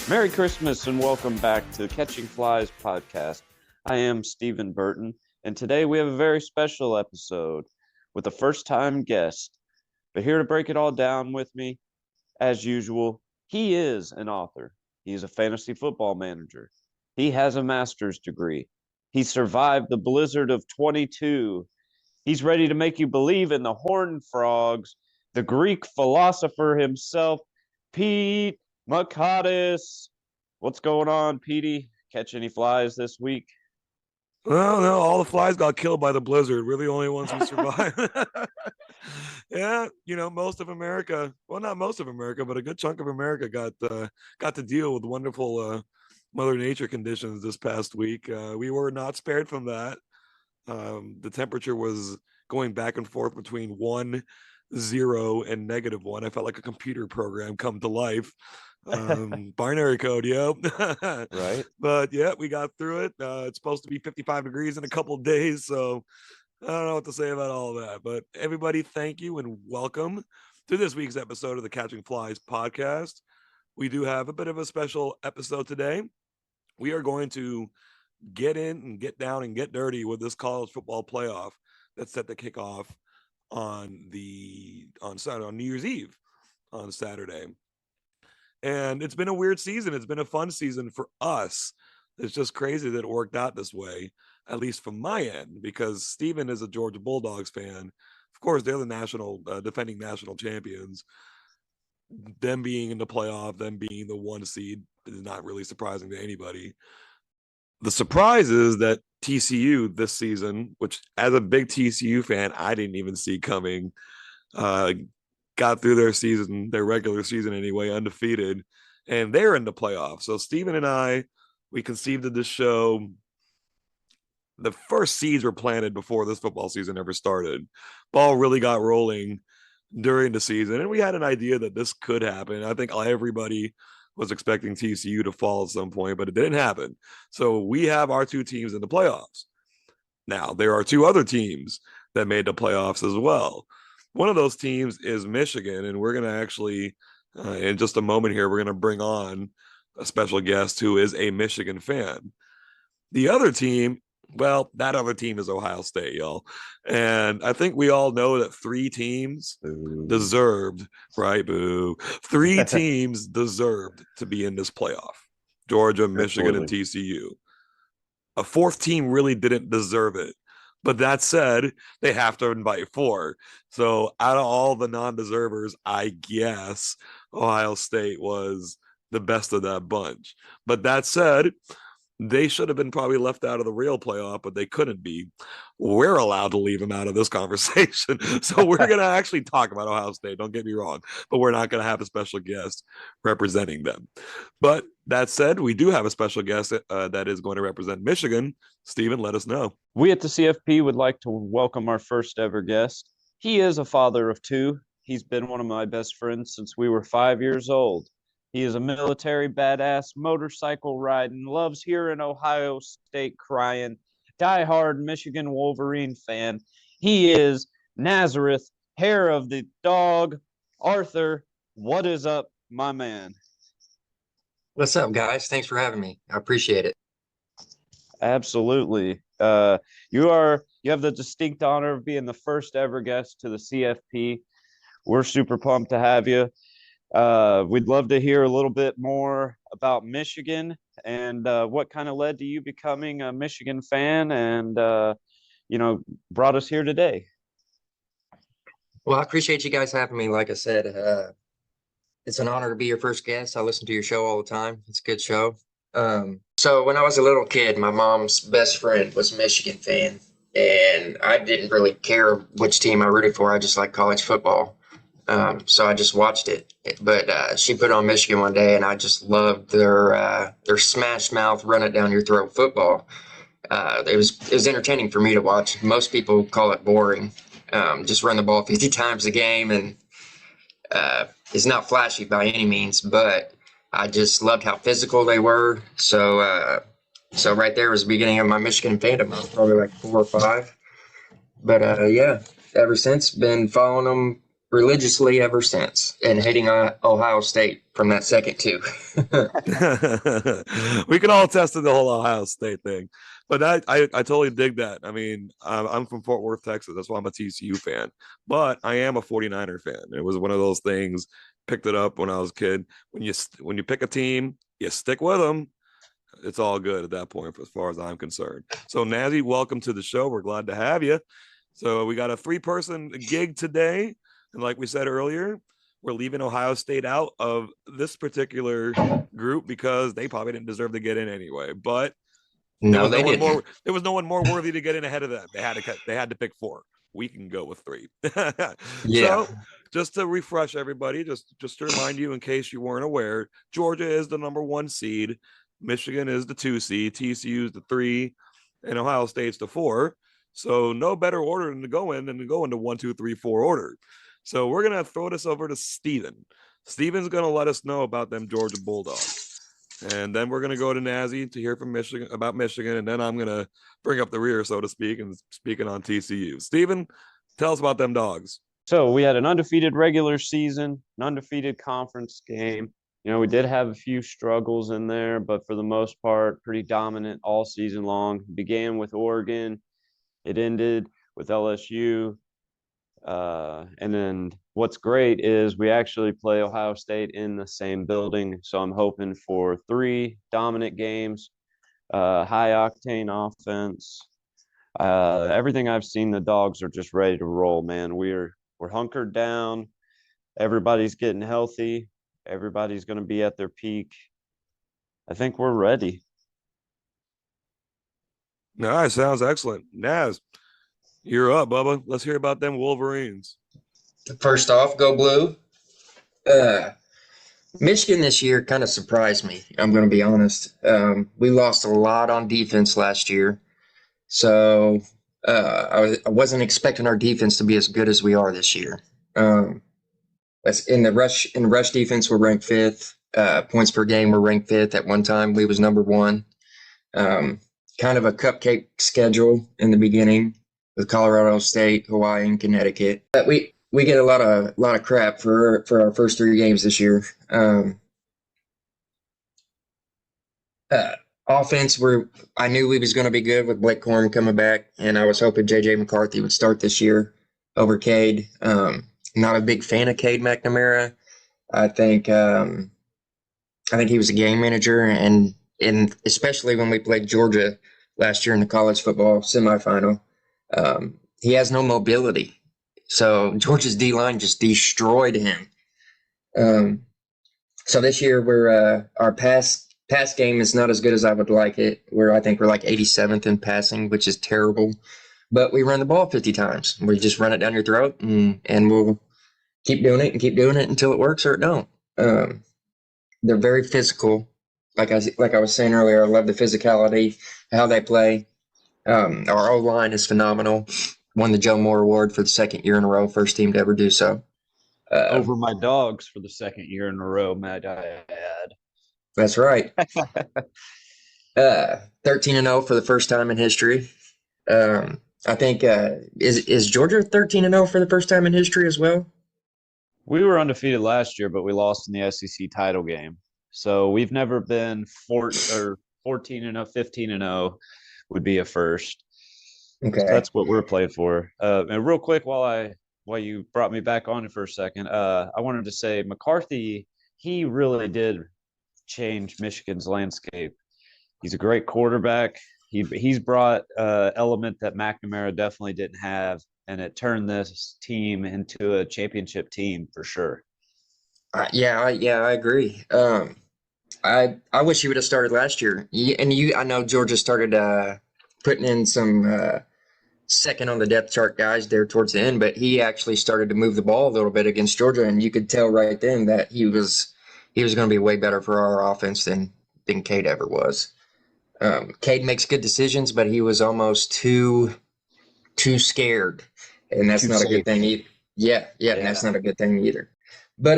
Merry Christmas and welcome back to Catching Flies podcast. I am Stephen Burton, and today we have a very special episode with a first-time guest. But here to break it all down with me, as usual, he is an author. He is a fantasy football manager. He has a master's degree. He survived the blizzard of 22. He's ready to make you believe in the horned frogs, the Greek philosopher himself, Pete Makadis. What's going on, Petey? Catch any flies this week? Well, no, all the flies got killed by the blizzard. We're the only ones who survived. Yeah, most of America, well, not most of America, but a good chunk of America got to deal with wonderful Mother Nature conditions this past week. We were not spared from that. The temperature was going back and forth between 1, 0, and -1. I felt like a computer program come to life. Binary code, yep. Right. But yeah, we got through it. It's supposed to be 55 degrees in a couple of days, so I don't know what to say about all of that. But everybody, thank you and welcome to this week's episode of the Catching Flies podcast. We do have a bit of a special episode today. We are going to get in and get down and get dirty with this college football playoff that's set to kick off on Saturday, on New Year's Eve on Saturday. And it's been a weird season. It's been a fun season for us. It's just crazy that it worked out this way, at least from my end, because Stephen is a Georgia Bulldogs fan. Of course, they're the defending national champions. Them being in the playoff, them being the 1 seed is not really surprising to anybody. The surprise is that TCU this season, which as a big TCU fan, I didn't even see coming, got through their regular season anyway, undefeated, and they're in the playoffs. So Stephen and I, we conceived of this show. The first seeds were planted before this football season ever started. Ball really got rolling during the season, and we had an idea that this could happen. I think everybody was expecting TCU to fall at some point, but it didn't happen. So we have our 2 teams in the playoffs. Now, there are 2 other teams that made the playoffs as well. One of those teams is Michigan, and we're going to actually, in just a moment here, we're going to bring on a special guest who is a Michigan fan. The other team, well, that other team is Ohio State, y'all. And I think we all know that 3 teams deserved, right? Boo. 3 teams deserved to be in this playoff. Georgia, Michigan, and TCU. A 4th team really didn't deserve it. But that said, they have to invite 4. So out of all the non-deservers, I guess Ohio State was the best of that bunch. But that said, they should have been probably left out of the real playoff, but they couldn't be. We're allowed to leave them out of this conversation. So we're going to actually talk about Ohio State. Don't get me wrong, but we're not going to have a special guest representing them. But that said, we do have a special guest that is going to represent Michigan. Stephen, let us know. We at the CFP would like to welcome our first ever guest. He is a father of 2. He's been one of my best friends since we were 5 years old. He is a military badass, motorcycle riding, loves hearing Ohio State crying, diehard Michigan Wolverine fan. He is Nazareth, hair of the dog, Arthur. What is up, my man? What's up, guys? Thanks for having me. I appreciate it. Absolutely. You have the distinct honor of being the first ever guest to the CFP. We're super pumped to have you. We'd love to hear a little bit more about Michigan and what kind of led to you becoming a Michigan fan and, brought us here today. Well, I appreciate you guys having me. Like I said, it's an honor to be your first guest. I listen to your show all the time. It's a good show. So when I was a little kid, my mom's best friend was a Michigan fan, and I didn't really care which team I rooted for. I just liked college football. So I just watched it, but she put on Michigan one day, and I just loved their smash mouth, run it down your throat football. It was entertaining for me to watch. Most people call it boring. Just run the ball 50 times a game, and it's not flashy by any means, but I just loved how physical they were. So right there was the beginning of my Michigan fandom. I was probably like 4 or 5, but yeah, ever since been following them religiously ever since, and hating Ohio State from that second too. We can all attest to the whole Ohio State thing, but I totally dig that. I mean, I'm from Fort Worth, Texas. That's why I'm a TCU fan, but I am a 49er fan. It was one of those things. Picked it up when I was a kid. When you pick a team, you stick with them. It's all good at that point, as far as I'm concerned. So, Nazi, welcome to the show. We're glad to have you. So, we got a 3-person gig today, and like we said earlier, we're leaving Ohio State out of this particular group because they probably didn't deserve to get in anyway. But No, they didn't. There was no one more worthy to get in ahead of them. They had to pick 4. We can go with 3. Yeah. So, just to refresh everybody, just to remind you in case you weren't aware, Georgia is the number 1 seed, Michigan is the 2 seed, TCU is the 3, and Ohio State's the 4. So no better order than to go into 1, 2, 3, 4 order. So we're gonna throw this over to Stephen. Stephen's gonna let us know about them Georgia Bulldogs, and then we're gonna go to Nazi to hear from Michigan, and then I'm gonna bring up the rear, so to speak, and speaking on TCU. Stephen, tell us about them dogs. So we had an undefeated regular season, an undefeated conference game. You know, we did have a few struggles in there, but for the most part, pretty dominant all season long. It began with Oregon. It ended with LSU. And then what's great is we actually play Ohio State in the same building. So I'm hoping for 3 dominant games, high octane offense. Everything I've seen, the dogs are just ready to roll, man. We're hunkered down. Everybody's getting healthy. Everybody's going to be at their peak. I think we're ready. All right, sounds excellent. Naz, you're up, Bubba. Let's hear about them Wolverines. First off, go blue. Michigan this year kind of surprised me. I'm going to be honest. We lost a lot on defense last year, so I wasn't expecting our defense to be as good as we are this year. In the rush defense, we're ranked 5th. Points per game, we're ranked 5th. At one time, we was number 1. Kind of a cupcake schedule in the beginning with Colorado State, Hawaii, and Connecticut. But we get a lot of crap for our first 3 games this year. Offense, I knew we was going to be good with Blake Corum coming back, and I was hoping J.J. McCarthy would start this year over Cade. Not a big fan of Cade McNamara. I think he was a game manager, and especially when we played Georgia last year in the college football semifinal, he has no mobility. So Georgia's D-line just destroyed him. So this year our pass game is not as good as I would like it. I think we're like 87th in passing, which is terrible. But we run the ball 50 times. We just run it down your throat, and we'll keep doing it until it works or it don't. They're very physical. Like I was saying earlier, I love the physicality, how they play. Our O-line is phenomenal. Won the Joe Moore Award for the 2nd year in a row, first team to ever do so. Over my dogs for the 2nd year in a row, might I add. That's right. 13-0 for the first time in history. I think is Georgia 13-0 for the first time in history as well? We were undefeated last year, but we lost in the SEC title game. So we've never been 14-0, 15-0 would be a first. Okay. So that's what we're playing for. And real quick, while you brought me back on it for a second, I wanted to say McCarthy, he really did change Michigan's landscape. He's a great quarterback. He's brought element that McNamara definitely didn't have, and it turned this team into a championship team for sure. Yeah, I agree. I wish he would have started last year. I know Georgia started putting in some second on the depth chart guys there towards the end, but he actually started to move the ball a little bit against Georgia, and you could tell right then that he was going to be way better for our offense than Cade ever was. Cade makes good decisions, but he was almost too scared, and that's not a good thing either. Yeah, and that's not a good thing either. But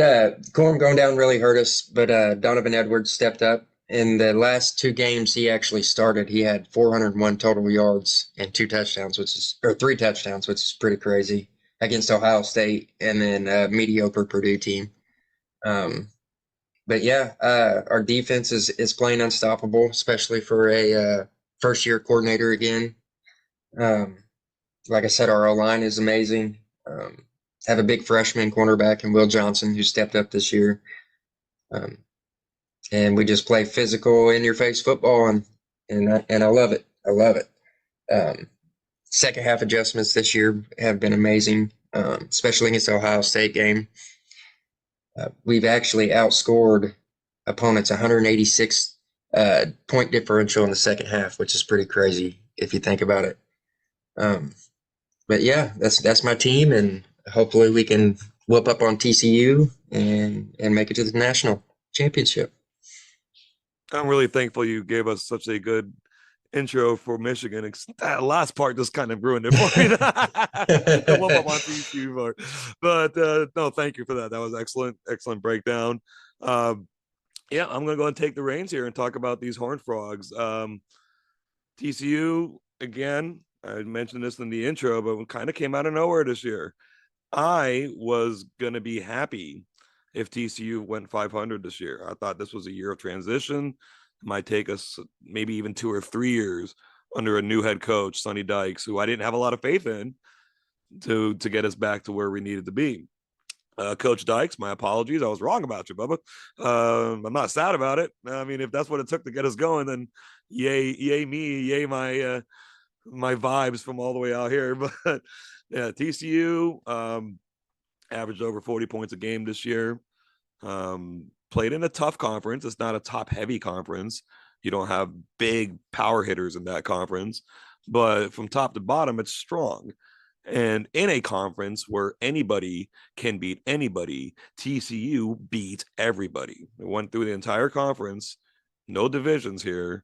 Corum going down really hurt us, but Donovan Edwards stepped up. In the last 2 games he actually started, he had 401 total yards and 3 touchdowns, which is pretty crazy. against Ohio State, and then a mediocre Purdue team. But yeah, our defense is playing unstoppable, especially for a first year coordinator again. Like I said, our O line is amazing. Have a big freshman cornerback in Will Johnson who stepped up this year. And we just play physical, in your face football, and I love it. I love it. Second half adjustments this year have been amazing, especially against the Ohio State game. We've actually outscored opponents 186 point differential in the second half, which is pretty crazy if you think about it. But yeah, that's my team, and hopefully we can whoop up on TCU and make it to the national championship. I'm really thankful you gave us such a good intro for Michigan. That last part just kind of ruined it for me. The whoop up on TCU part. But no, thank you for that. That was excellent breakdown. Yeah, I'm gonna go and take the reins here and talk about these Horned Frogs. TCU, again, I mentioned this in the intro, but it kind of came out of nowhere this year. I was gonna be happy if TCU went 500 this year. I thought this was a year of transition. It might take us maybe even 2 or 3 years under a new head coach, Sonny Dykes, who I didn't have a lot of faith in to get us back to where we needed to be. Coach Dykes, my apologies. I was wrong about you, Bubba. I'm not sad about it. I mean, if that's what it took to get us going, then yay me, yay my my vibes from all the way out here. But yeah, TCU averaged over 40 points a game this year. Played in a tough conference. It's not a top heavy conference. You don't have big power hitters in that conference, but from top to bottom, it's strong. And in a conference where anybody can beat anybody, TCU beat everybody. It went through the entire conference, no divisions here,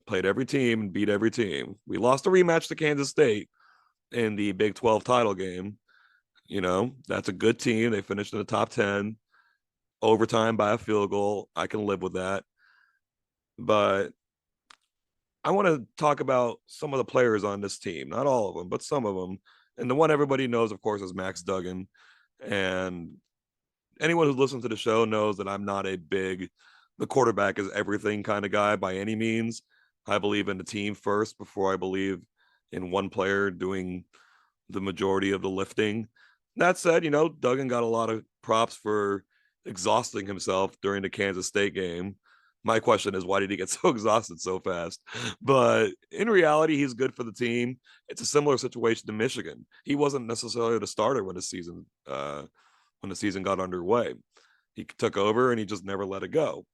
played every team and beat every team. We lost a rematch to Kansas State in the Big 12 title game. You know, that's a good team. They finished in the top 10, overtime by a field goal. I can live with that. But I want to talk about some of the players on this team, not all of them, but some of them. And the one everybody knows, of course, is Max Duggan. And anyone who listens to the show knows that I'm not a big, the quarterback is everything kind of guy by any means. I believe in the team first before I believe in one player doing the majority of the lifting. That said, you know, Duggan got a lot of props for exhausting himself during the Kansas State game. My question is, why did he get so exhausted so fast? But in reality, he's good for the team. It's a similar situation to Michigan. He wasn't necessarily the starter when the season got underway. He took over and he just never let it go.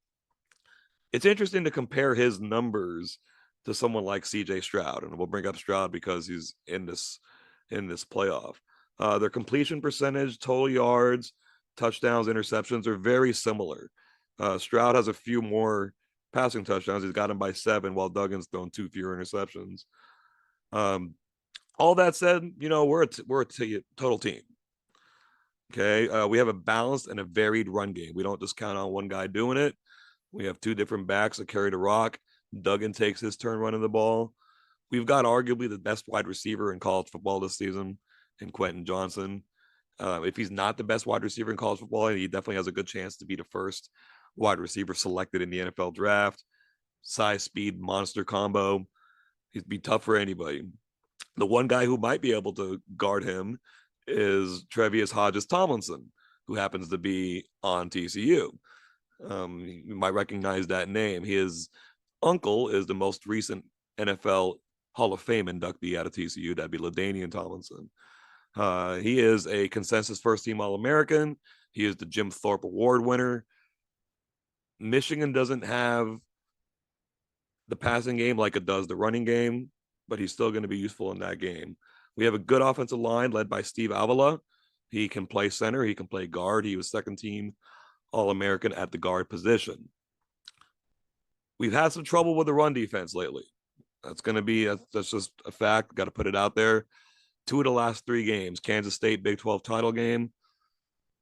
It's interesting to compare his numbers to someone like CJ Stroud, and we'll bring up Stroud because he's in this playoff. Their completion percentage, total yards, touchdowns, interceptions are very similar. Stroud has a few more passing touchdowns. He's got him by 7, while Duggan's thrown 2 fewer interceptions. All that said, you know, we're a total team. Okay, we have a balanced and a varied run game. We don't just count on one guy doing it. We have 2 different backs that carry the rock. Duggan takes his turn running the ball. We've got arguably the best wide receiver in college football this season in Quentin Johnson. If he's not the best wide receiver in college football, he definitely has a good chance to be the first wide receiver selected in the NFL draft. Size, speed, monster combo. He'd be tough for anybody. The one guy who might be able to guard him is Trevius Hodges Tomlinson, who happens to be on TCU. You might recognize that name. His uncle is the most recent NFL Hall of Fame inductee out of TCU. That'd be LaDainian Tomlinson. He is a consensus first-team All-American. He is the Jim Thorpe Award winner. Michigan doesn't have the passing game like it does the running game, but he's still going to be useful in that game. We have a good offensive line led by Steve Avila. He can play center. He can play guard. He was second-team All-American at the guard position. We've had some trouble with the run defense lately. That's just a fact. Got to put it out there. 2 of the last 3 games, Kansas State Big 12 title game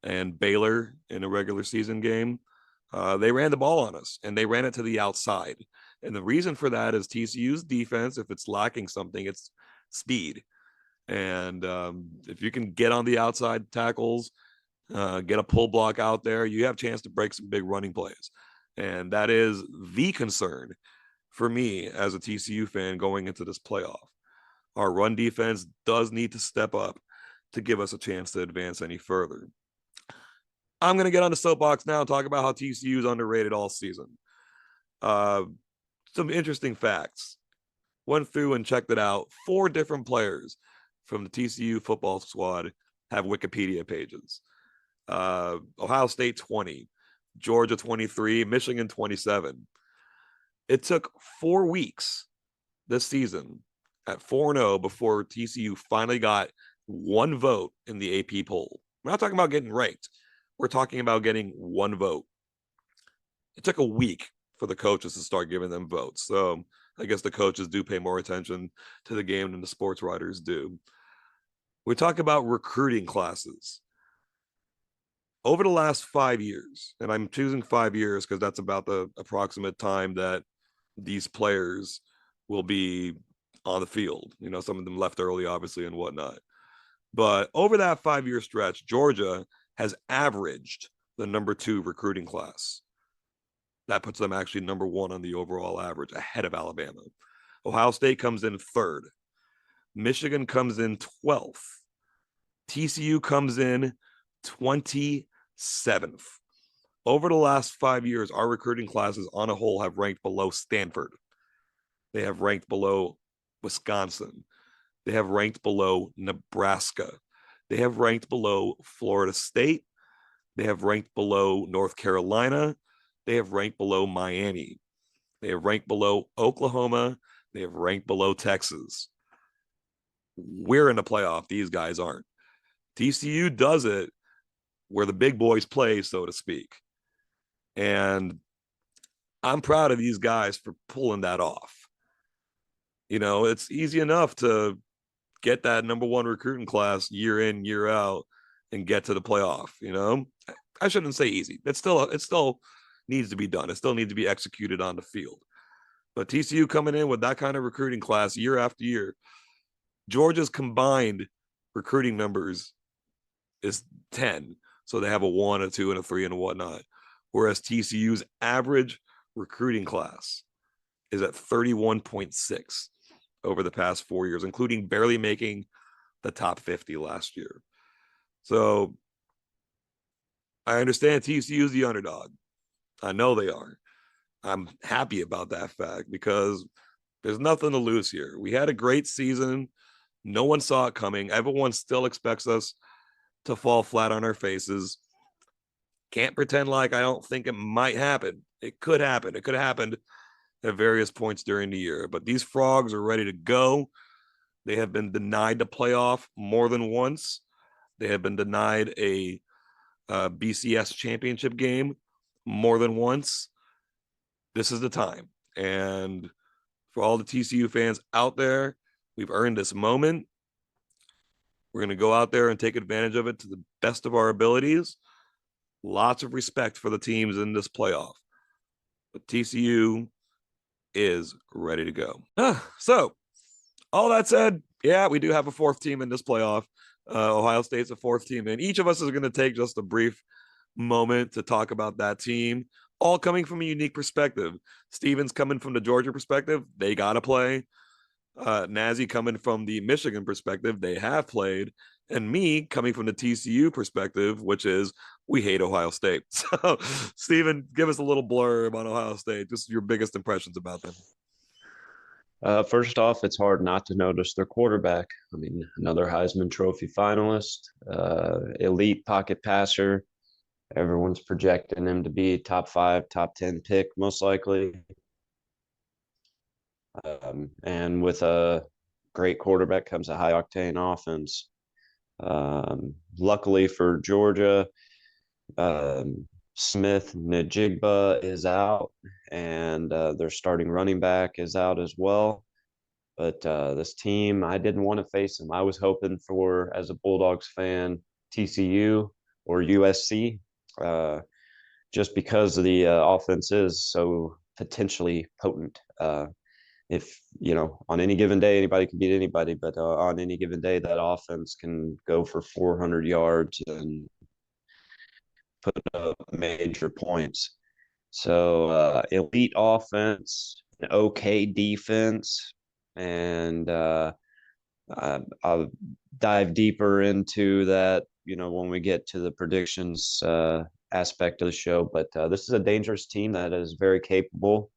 and Baylor in a regular season game, they ran the ball on us, and they ran it to the outside. And the reason for that is TCU's defense, if it's lacking something, it's speed. And if you can get on the outside tackles, get a pull block out there, you have a chance to break some big running plays. And that is the concern for me as a TCU fan going into this playoff. Our run defense does need to step up to give us a chance to advance any further. I'm going to get on the soapbox now and talk about how TCU is underrated all season. Some interesting facts. Went through and checked it out. 4 different players from the TCU football squad have Wikipedia pages. Ohio State 20, Georgia 23, Michigan 27. It took 4 weeks this season at 4-0 before TCU finally got 1 vote in the AP poll. We're not talking about getting ranked. We're talking about getting 1 vote. It took a week for the coaches to start giving them votes. So I guess the coaches do pay more attention to the game than the sports writers do. We talk about recruiting classes. Over the last 5 years, and I'm choosing 5 years because that's about the approximate time that these players will be on the field. You know, some of them left early, obviously, and whatnot. But over that 5-year stretch, Georgia has averaged the number 2 recruiting class. That puts them actually number 1 on the overall average, ahead of Alabama. Ohio State comes in 3rd. Michigan comes in 12th. TCU comes in 27th. Over the last 5 years, our recruiting classes on a whole have ranked below Stanford. They have ranked below Wisconsin. They have ranked below Nebraska. They have ranked below Florida State. They have ranked below North Carolina. They have ranked below Miami. They have ranked below Oklahoma. They have ranked below Texas. We're in the playoff. These guys aren't. TCU does it where the big boys play, so to speak. And I'm proud of these guys for pulling that off. You know, it's easy enough to get that number 1 recruiting class year in, year out and get to the playoff, you know? I shouldn't say easy. It still needs to be done. It still needs to be executed on the field. But TCU coming in with that kind of recruiting class year after year, Georgia's combined recruiting numbers is 10. So they have a 1, a 2, and a 3 and whatnot. Whereas TCU's average recruiting class is at 31.6 over the past 4 years, including barely making the top 50 last year. So I understand TCU is the underdog. I know they are. I'm happy about that fact because there's nothing to lose here. We had a great season. No one saw it coming. Everyone still expects us to fall flat on our faces. Can't pretend like I don't think it might happen. It could happen. It could have happened at various points during the year. But these frogs are ready to go. They have been denied the playoff more than once. They have been denied a BCS championship game more than once. This is the time. And for all the TCU fans out there, we've earned this moment. We're going to go out there and take advantage of it to the best of our abilities. Lots of respect for the teams in this playoff. But TCU is ready to go. So, all that said, yeah, we do have a 4th team in this playoff. Ohio State's a 4th team, and each of us is going to take just a brief moment to talk about that team, all coming from a unique perspective. Stephen's coming from the Georgia perspective. They got to play. Nazi coming from the Michigan perspective. They have played. And me coming from the TCU perspective, which is we hate Ohio State. So, Stephen, give us a little blurb on Ohio State, just your biggest impressions about them. First off, it's hard not to notice their quarterback. I mean, another Heisman Trophy finalist, elite pocket passer. Everyone's projecting him to be top 5, top 10 pick, most likely. And with a great quarterback comes a high-octane offense. Luckily for Georgia, Smith Najigba is out, and their starting running back is out as well. But this team, I didn't want to face them. I was hoping for, as a Bulldogs fan, TCU or USC, just because the offense is so potentially potent. if, on any given day, anybody can beat anybody, but on any given day, that offense can go for 400 yards and put up major points. So elite offense, okay defense, and I'll dive deeper into that, when we get to the predictions aspect of the show. But this is a dangerous team that is very capable,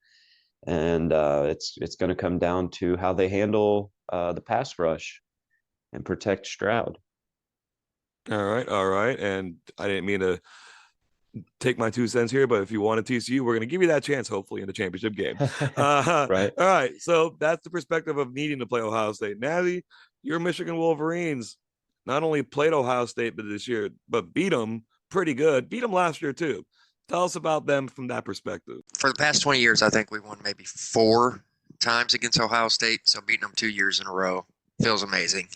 and it's going to come down to how they handle the pass rush and protect Stroud. All right. And I didn't mean to take my 2 cents here, but if you want a TCU, we're going to give you that chance, hopefully, in the championship game. Right. All right. So that's the perspective of needing to play Ohio State. Natty, your Michigan Wolverines not only played Ohio State this year, but beat them pretty good. Beat them last year, too. Tell us about them from that perspective. For the past 20 years, I think we won maybe 4 times against Ohio State. So beating them 2 years in a row feels amazing.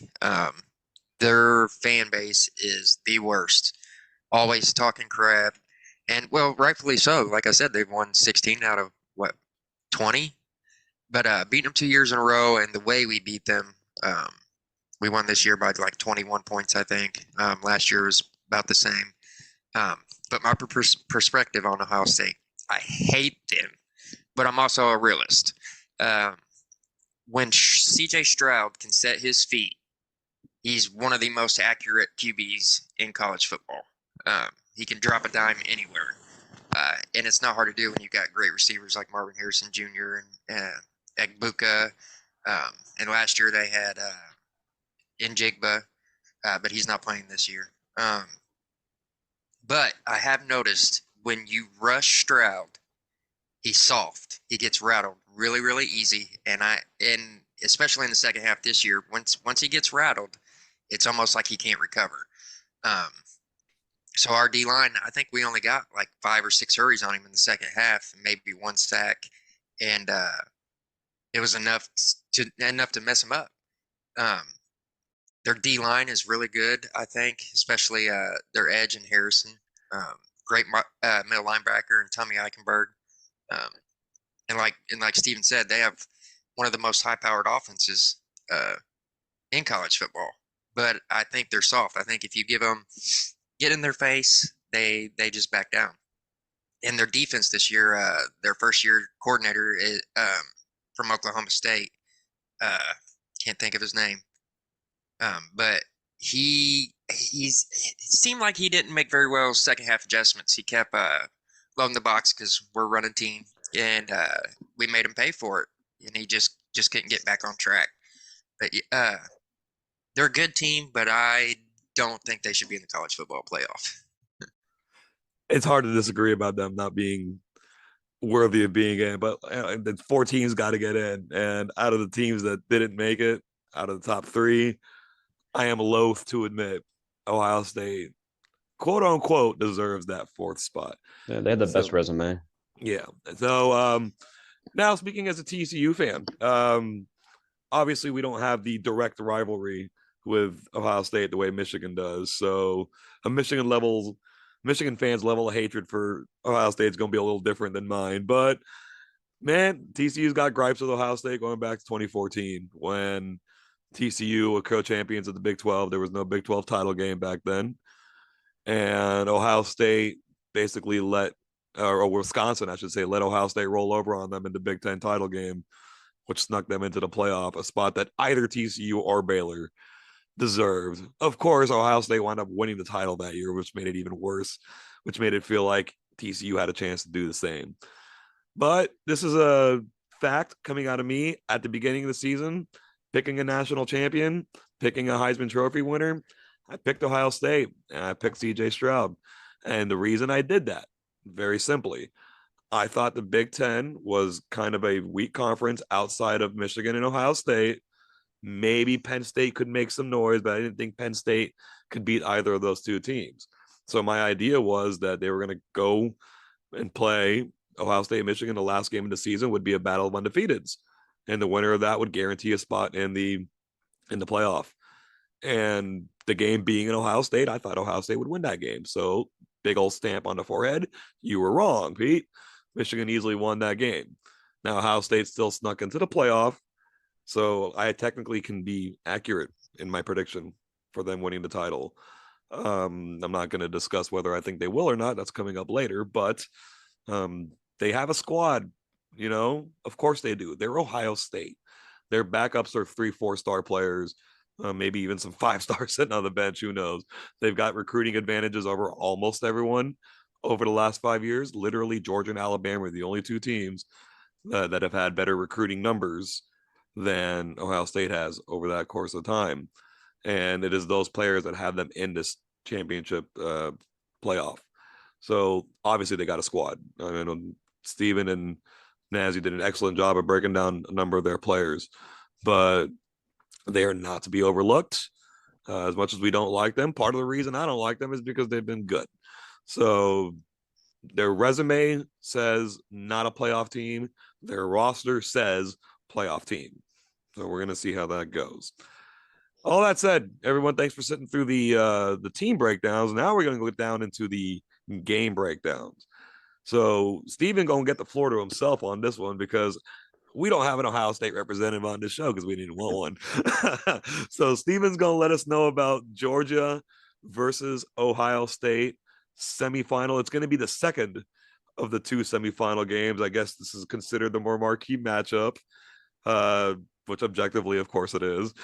Their fan base is the worst, always talking crap. And, well, rightfully so. Like I said, they've won 16 out of, 20? But beating them 2 years in a row, and the way we beat them, we won this year by like 21 points, I think. Last year was about the same. But my perspective on Ohio State, I hate them, but I'm also a realist. When C.J. Stroud can set his feet, he's one of the most accurate QBs in college football. He can drop a dime anywhere. And it's not hard to do when you've got great receivers like Marvin Harrison Jr. and Egbuka. And last year they had Njigba, but he's not playing this year. But I have noticed when you rush Stroud, he's soft. He gets rattled really, really easy. And especially in the second half this year, once he gets rattled, it's almost like he can't recover. So our D-line, I think we only got like 5 or 6 hurries on him in the second half, maybe 1 sack, and it was enough to mess him up. Their D-line is really good, I think, especially their edge and Harrison. Great middle linebacker and Tommy Eichenberg. And like Stephen said, they have one of the most high-powered offenses in college football. But I think they're soft. I think if you get in their face, they just back down. And their defense this year, their first-year coordinator is from Oklahoma State. Can't think of his name. But it seemed like he didn't make very well second half adjustments. He kept loading the box because we're running team, and we made him pay for it, and he just couldn't get back on track. But they're a good team, but I don't think they should be in the college football playoff. It's hard to disagree about them not being worthy of being in, but the 4 teams got to get in. And out of the teams that didn't make it, out of the top 3, I am loath to admit Ohio State, quote unquote, deserves that 4th spot. Yeah, they had the best resume. Yeah. So now speaking as a TCU fan, obviously we don't have the direct rivalry with Ohio State the way Michigan does. So a Michigan fans' level of hatred for Ohio State is going to be a little different than mine. But man, TCU's got gripes with Ohio State going back to 2014 when TCU were co-champions of the Big 12. There was no Big 12 title game back then. And Ohio State basically or Wisconsin, I should say, let Ohio State roll over on them in the Big 10 title game, which snuck them into the playoff, a spot that either TCU or Baylor deserved. Of course, Ohio State wound up winning the title that year, which made it even worse, which made it feel like TCU had a chance to do the same. But this is a fact coming out of me at the beginning of the season, picking a national champion, picking a Heisman Trophy winner. I picked Ohio State, and I picked C.J. Stroud. And the reason I did that, very simply, I thought the Big Ten was kind of a weak conference outside of Michigan and Ohio State. Maybe Penn State could make some noise, but I didn't think Penn State could beat either of those 2 teams. So my idea was that they were going to go and play Ohio State and Michigan. The last game of the season would be a battle of undefeateds, and the winner of that would guarantee a spot in the playoff. And the game being in Ohio State, I thought Ohio State would win that game. So big old stamp on the forehead. You were wrong, Pete. Michigan easily won that game. Now, Ohio State still snuck into the playoff, so I technically can be accurate in my prediction for them winning the title. I'm not going to discuss whether I think they will or not. That's coming up later, but they have a squad, of course they do. They're Ohio State. Their backups are 3-4 star players, maybe even some 5 stars sitting on the bench. Who knows? They've got recruiting advantages over almost everyone over the last 5 years. Literally, Georgia and Alabama are the only two teams that have had better recruiting numbers than Ohio State has over that course of time. And it is those players that have them in this championship playoff. So obviously they got a squad. I mean, Stephen and Nazi did an excellent job of breaking down a number of their players, but they are not to be overlooked. As much as we don't like them, part of the reason I don't like them is because they've been good. So their resume says not a playoff team. Their roster says playoff team. So we're gonna see how that goes. All that said, everyone, thanks for sitting through the team breakdowns. Now we're gonna go down into the game breakdowns. So Steven gonna get the floor to himself on this one because we don't have an Ohio State representative on this show because we didn't want one. So Steven's gonna let us know about Georgia versus Ohio State semifinal. It's gonna be the second of the two semifinal games. I guess this is considered the more marquee matchup. Which objectively, of course, it is.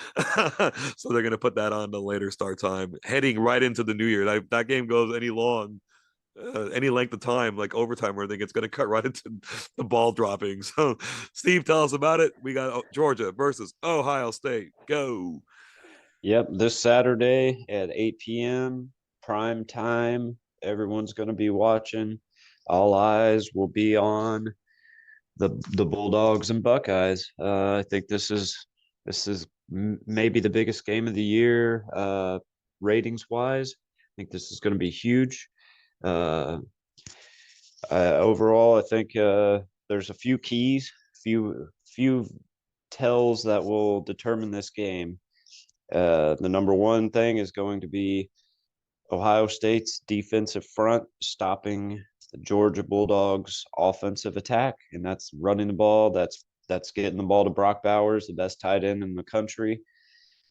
So they're going to put that on the later start time, heading right into the new year. That game goes any length of time, like overtime, where I think it's going to cut right into the ball dropping. So, Steve, tell us about it. We got Georgia versus Ohio State. Go. Yep, this Saturday at 8 p.m. prime time. Everyone's going to be watching. All eyes will be on the Bulldogs and Buckeyes. I think this is maybe the biggest game of the year, ratings wise. I think this is going to be huge. Overall, I think there's a few keys, few tells that will determine this game. The number one thing is going to be Ohio State's defensive front stopping the Georgia Bulldogs offensive attack, and that's running the ball. That's getting the ball to Brock Bowers, the best tight end in the country.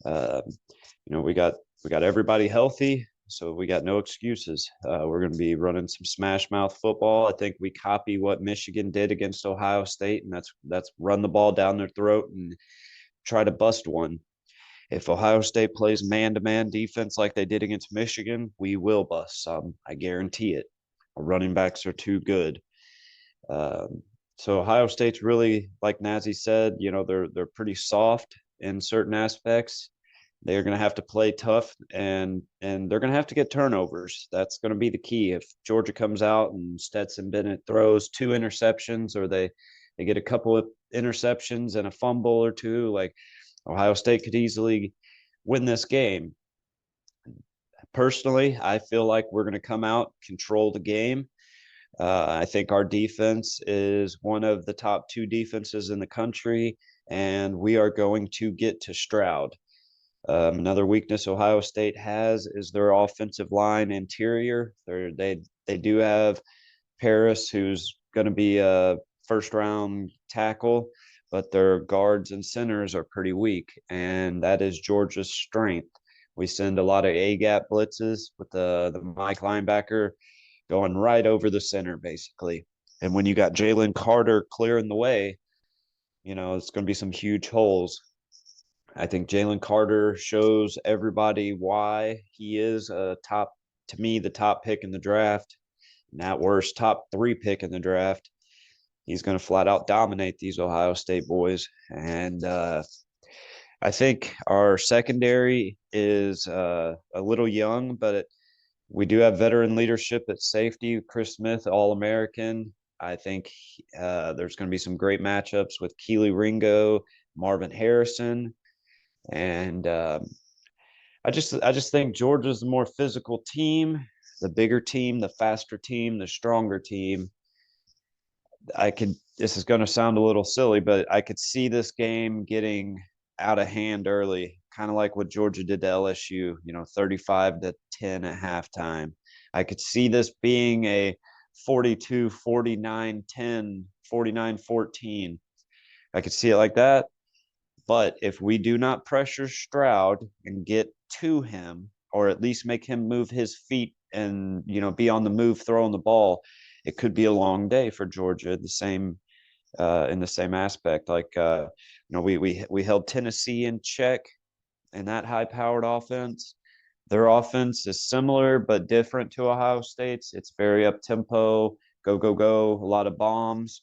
We got everybody healthy, so we got no excuses. We're going to be running some smash mouth football. I think we copy what Michigan did against Ohio State, and that's run the ball down their throat and try to bust one. If Ohio State plays man-to-man defense like they did against Michigan, we will bust some. I guarantee it. Our running backs are too good. So Ohio State's really, like Nazi said, they're pretty soft in certain aspects. They're going to have to play tough, and they're going to have to get turnovers. That's going to be the key. If Georgia comes out and Stetson Bennett throws 2 interceptions, or they get a couple of interceptions and a fumble or two, like Ohio State could easily win this game. Personally, I feel like we're going to come out, control the game. I think our defense is one of the top 2 defenses in the country, and we are going to get to Stroud. Another weakness Ohio State has is their offensive line interior. They do have Paris, who's going to be a first-round tackle, but their guards and centers are pretty weak, and that is Georgia's strength. We send a lot of A-gap blitzes with the Mike linebacker going right over the center, basically. And when you got Jalen Carter clearing the way, it's going to be some huge holes. I think Jalen Carter shows everybody why he is the top pick in the draft, and at worst, top 3 pick in the draft. He's going to flat out dominate these Ohio State boys. And I think our secondary is a little young, but we do have veteran leadership at safety. Chris Smith, All-American. I think there's going to be some great matchups with Keely Ringo, Marvin Harrison. And I just think Georgia's the more physical team, the bigger team, the faster team, the stronger team. This is going to sound a little silly, but I could see this game getting out of hand early, kind of like what Georgia did to LSU, 35-10 at halftime. I could see this being a 42, 49, 10, 49, 14. I could see it like that. But if we do not pressure Stroud and get to him, or at least make him move his feet and, be on the move throwing the ball, it could be a long day for Georgia. The same in the same aspect. Like we held Tennessee in check in that high-powered offense. Their offense is similar but different to Ohio State's. It's very up-tempo, go, go, go, a lot of bombs,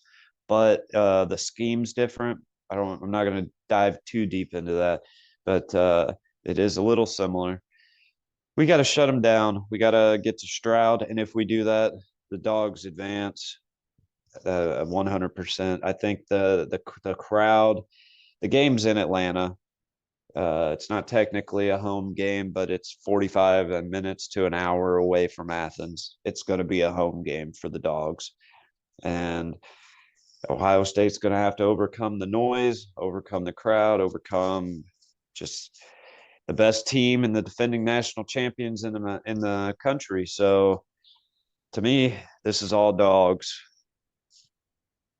but the scheme's different. I'm not going to dive too deep into that, but it is a little similar. We got to shut them down. We got to get to Stroud, and if we do that, the Dogs advance 100%. I think the crowd, the game's in Atlanta. It's not technically a home game, but it's 45 minutes to an hour away from Athens. It's going to be a home game for the Dogs. And Ohio State's going to have to overcome the noise, overcome the crowd, overcome just the best team and the defending national champions in the country. So to me, this is all Dogs.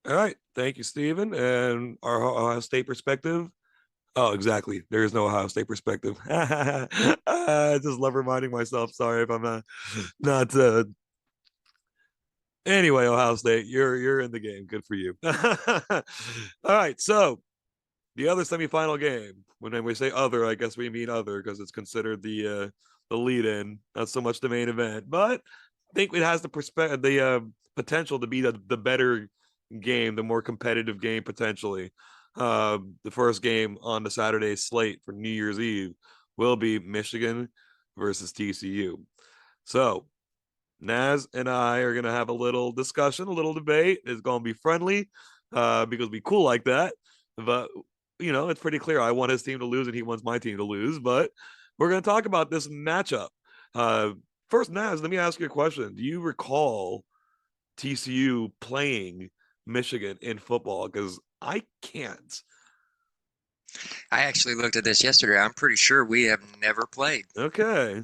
All right. Thank you, Stephen. And our Ohio State perspective. Oh, exactly. There is no Ohio State perspective. I just love reminding myself. Sorry if I'm not anyway, Ohio State, you're in the game. Good for you. All right. So the other semifinal game, when we say other, I guess we mean other because it's considered the lead-in, not so much the main event. But I think it has the potential to be the better game, the more competitive game potentially. The first game on the Saturday slate for New Year's Eve will be Michigan versus TCU. So Naz and I are going to have a little discussion, a little debate. It's going to be friendly because we cool like that. But, it's pretty clear. I want his team to lose and he wants my team to lose. But we're going to talk about this matchup. First, Naz, let me ask you a question. Do you recall TCU playing Michigan in football? Because I can't. I actually looked at this yesterday. I'm pretty sure we have never played. Okay.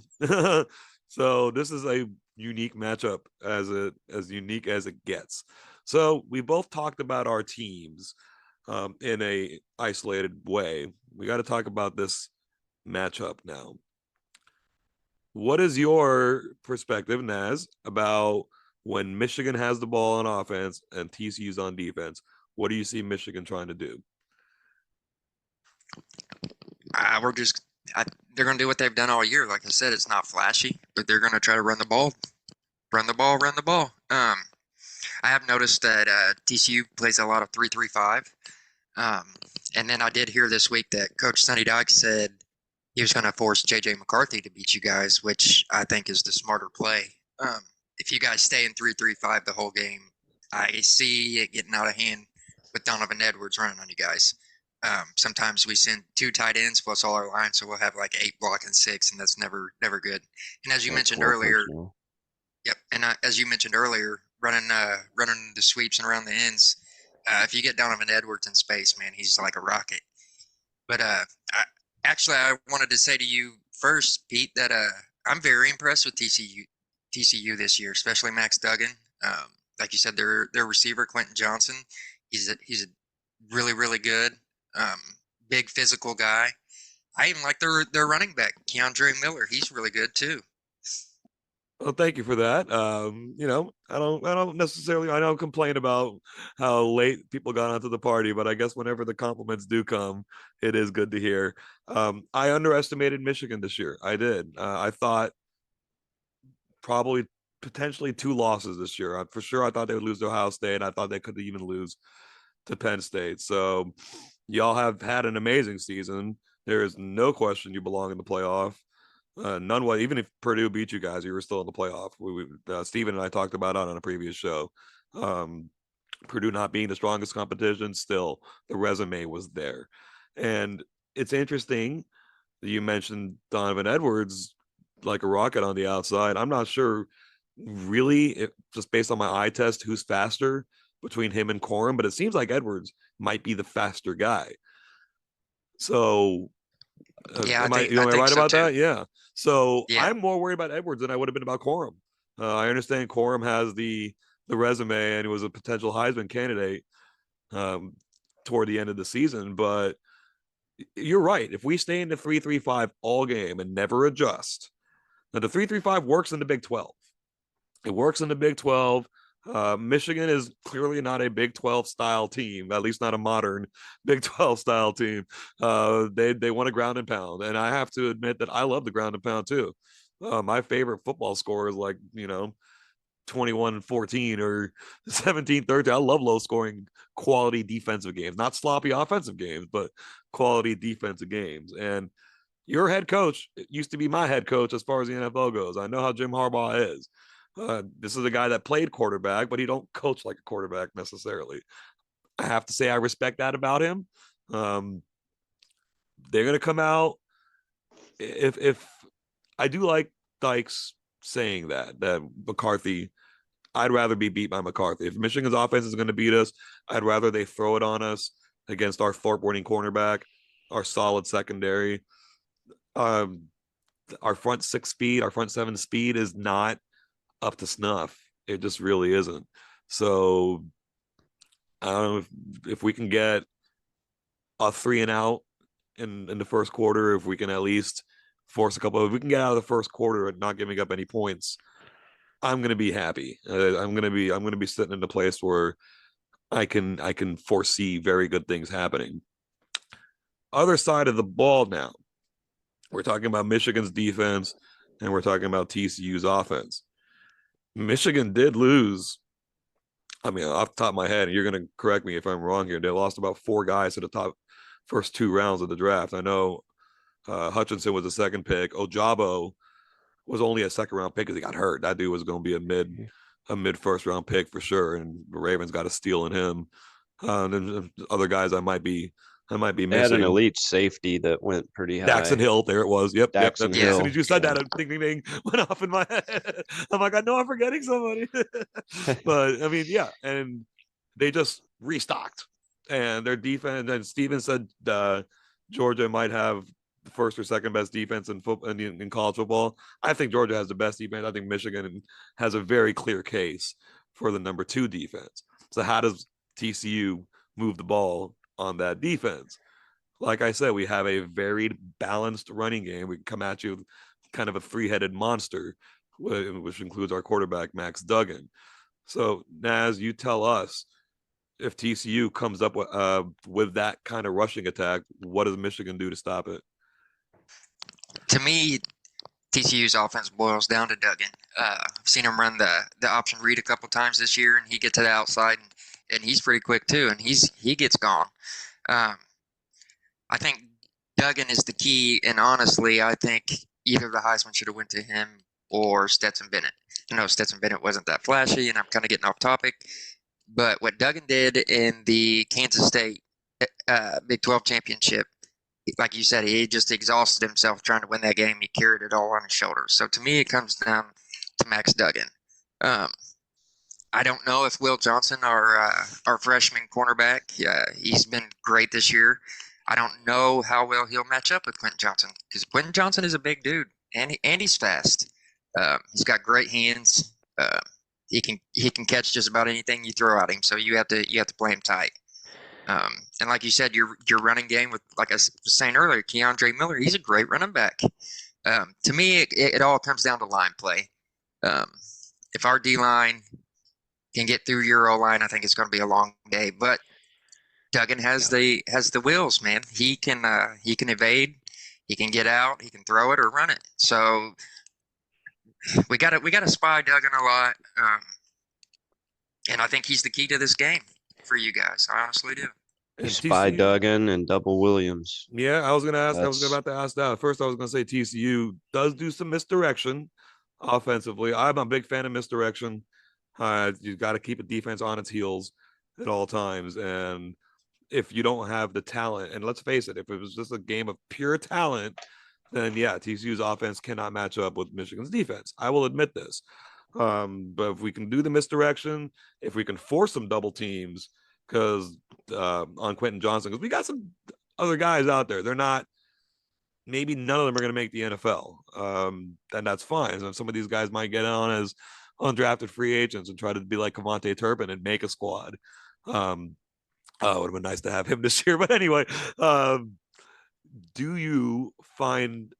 So this is a unique matchup, as unique as it gets. So we both talked about our teams in a isolated way. We got to talk about this matchup now. What is your perspective, Naz, about when Michigan has the ball on offense and TCU's on defense? What do you see Michigan trying to do? They're going to do what they've done all year. Like I said, it's not flashy, but they're going to try to run the ball. Run the ball. I have noticed that TCU plays a lot of 3-3-5. And then I did hear this week that Coach Sonny Dykes said he was going to force J.J. McCarthy to beat you guys, which I think is the smarter play. If you guys stay in 3-3-5 the whole game, I see it getting out of hand with Donovan Edwards running on you guys. Sometimes we send 2 tight ends plus all our lines, so we'll have like 8 blocking 6, and that's never good. And as you mentioned earlier, as you mentioned earlier, running the sweeps and around the ends. If you get Donovan Edwards in space, man, he's like a rocket. But I wanted to say to you first, Pete, that I'm very impressed with TCU this year, especially Max Duggan. Like you said, their receiver Quentin Johnson, he's a really, really good, big physical guy. I even like their running back Keandre Miller. He's really good too. Well, thank you for that. I don't necessarily, I don't complain about how late people got onto the party, but I guess whenever the compliments do come, it is good to hear. I underestimated Michigan this year. I did. I thought probably potentially 2 losses this year. For sure, I thought they would lose to Ohio State. I thought they could even lose to Penn State. So y'all have had an amazing season. There is no question you belong in the playoff. None way. Even if Purdue beat you guys, you were still in the playoff. Stephen and I talked about it on a previous show. Purdue not being the strongest competition, still the resume was there. And it's interesting that you mentioned Donovan Edwards like a rocket on the outside. I'm not sure really, just based on my eye test, who's faster between him and Corum, but it seems like Edwards might be the faster guy. So am I right about that? Yeah. So I'm more worried about Edwards than I would have been about Corum. I understand Corum has the the resume, and he was a potential Heisman candidate toward the end of the season. But you're right. If we stay in the 3-3-5 all game and never adjust, now the 3-3-5 works in the Big 12. It works in the Big 12. Michigan is clearly not a Big 12 style team, at least not a modern Big 12 style team. They want to ground and pound, and I have to admit that I love the ground and pound too. My favorite football score is 21-14 or 17-13. I love low scoring quality defensive games, not sloppy offensive games, but quality defensive games. And your head coach used to be my head coach as far as the NFL goes. I know how Jim Harbaugh is. This is a guy that played quarterback, but he don't coach like a quarterback necessarily. I have to say I respect that about him. They're going to come out. If I do like Dykes saying that McCarthy, I'd rather be beat by McCarthy. If Michigan's offense is going to beat us, I'd rather they throw it on us against our Thorpe winning cornerback, our solid secondary. Our front six speed, our front seven speed is not up to snuff. It just really isn't. So I don't know if we can get a 3 and out in the first quarter, if we can at least force a couple. If we can get out of the first quarter and not giving up any points, I'm gonna be happy. I'm gonna be sitting in a place where I can foresee very good things happening. Other side of the ball now, we're talking about Michigan's defense and we're talking about TCU's offense. Michigan did lose. I mean, off the top of my head, and you're going to correct me if I'm wrong here, they lost about 4 guys to the top first 2 rounds of the draft. I know Hutchinson was the second pick. Ojabo was only a second round pick because he got hurt. That dude was going to be a mid first round pick for sure, and the Ravens got a steal in him. And then other guys I might be missing. They had an elite safety that went pretty high. Daxon Hill, there it was. Yep. Daxon As soon Hill. as you said that, a ding ding ding went off in my head. I'm like, I know I'm forgetting somebody. But I mean, yeah, and they just restocked. And their defense, and Stephen said Georgia might have the first or second best defense in football in college football. I think Georgia has the best defense. I think Michigan has a very clear case for the number 2 defense. So how does TCU move the ball on that defense? Like I said, we have a very balanced running game. We can come at you kind of a 3-headed monster, which includes our quarterback, Max Duggan. So, Naz, you tell us, if TCU comes up with that kind of rushing attack, what does Michigan do to stop it? To me, TCU's offense boils down to Duggan. I've seen him run the option read a couple times this year, and he gets to the outside, and he's pretty quick too, and he gets gone. I think Duggan is the key, and honestly, I think either the Heisman should have went to him or Stetson Bennett. I know Stetson Bennett wasn't that flashy, and I'm kind of getting off topic, but what Duggan did in the Kansas State Big 12 championship, like you said, he just exhausted himself trying to win that game. He carried it all on his shoulders. So to me, it comes down to Max Duggan. I don't know if Will Johnson, our freshman cornerback, he's been great this year. I don't know how well he'll match up with Quentin Johnson, because Quentin Johnson is a big dude, and he's fast. He's got great hands. He can catch just about anything you throw at him. So you have to play him tight. And like you said, your running game with, like I was saying earlier, Keandre Miller, he's a great running back. To me, it all comes down to line play. If our D-line can get through your O-line, I think it's going to be a long day. But Duggan has the wheels, man. He can evade, he can get out, he can throw it or run it. So we got to spy Duggan a lot, and I think he's the key to this game for you guys. I honestly do. And Spy TCU, Duggan and Double Williams. yeah, I was gonna ask. I was That's- about to ask that. First, I was gonna say TCU does do some misdirection offensively. I'm a big fan of misdirection. You got to keep a defense on its heels at all times, and if you don't have the talent, and let's face it, if it was just a game of pure talent, then yeah, TCU's offense cannot match up with Michigan's defense. I will admit this. But if we can do the misdirection, if we can force some double teams, because on Quentin Johnson, because we got some other guys out there, they're not. Maybe none of them are going to make the NFL, and that's fine. So some of these guys might get on as undrafted free agents and try to be like Cavante Turpin and make a squad. It would have been nice to have him this year. But anyway, do you find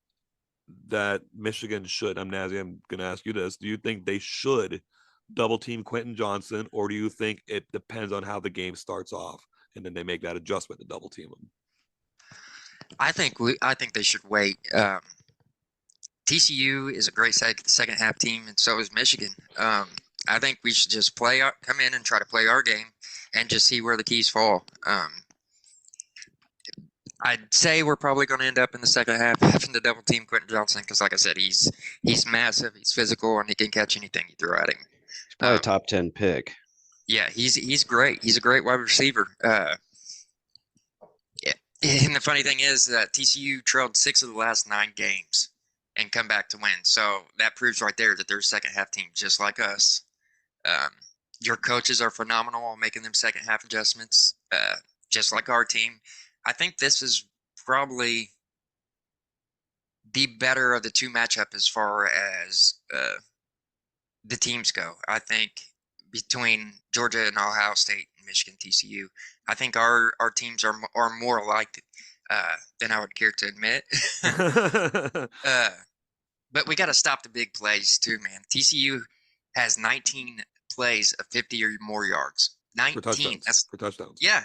that Michigan should, I'm going to ask you this. Do you think they should double team Quentin Johnson, or do you think it depends on how the game starts off and then they make that adjustment to double team him? I think they should wait. TCU is a great second half team, and so is Michigan. I think we should just come in and try to play our game, and just see where the keys fall. I'd say we're probably going to end up in the second half having to double team Quentin Johnson because, like I said, he's massive, he's physical, and he can catch anything you throw at him. He's probably a top 10 pick. Yeah, he's great. He's a great wide receiver. Yeah. And the funny thing is that TCU trailed 6 of the last 9 games and come back to win. So that proves right there that they're a second half team just like us. Your coaches are phenomenal on making them second half adjustments, just like our team. I think this is probably the better of the 2 matchup as far as the teams go. I think between Georgia and Ohio State and Michigan TCU, I think our teams are more alike than I would care to admit. But we got to stop the big plays too, man. TCU has 19 plays of 50 or more yards. 19. That's for touchdowns. Yeah.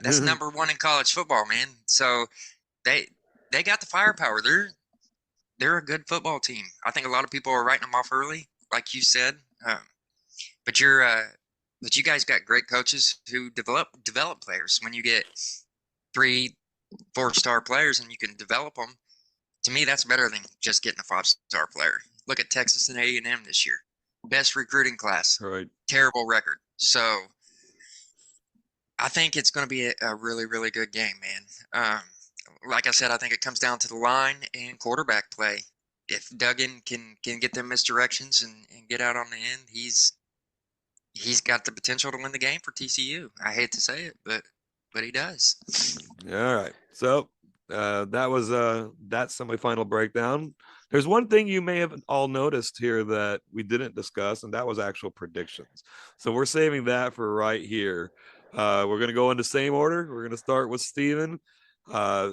That's number 1 in college football, man. So they got the firepower. They're a good football team. I think a lot of people are writing them off early, like you said. But you guys got great coaches who develop players. When you get 3, 4-star players and you can develop them, to me that's better than just getting a 5-star player. Look at Texas and A&M this year. Best recruiting class. Right. Terrible record. So I think it's going to be a really, really good game, man. Like I said, I think it comes down to the line and quarterback play. If Duggan can get them misdirections and get out on the end, he's got the potential to win the game for TCU. I hate to say it, but he does. All right. So that was that semifinal breakdown. There's one thing you may have all noticed here that we didn't discuss, and that was actual predictions. So we're saving that for right here. We're going to go in the same order. We're going to start with Stephen.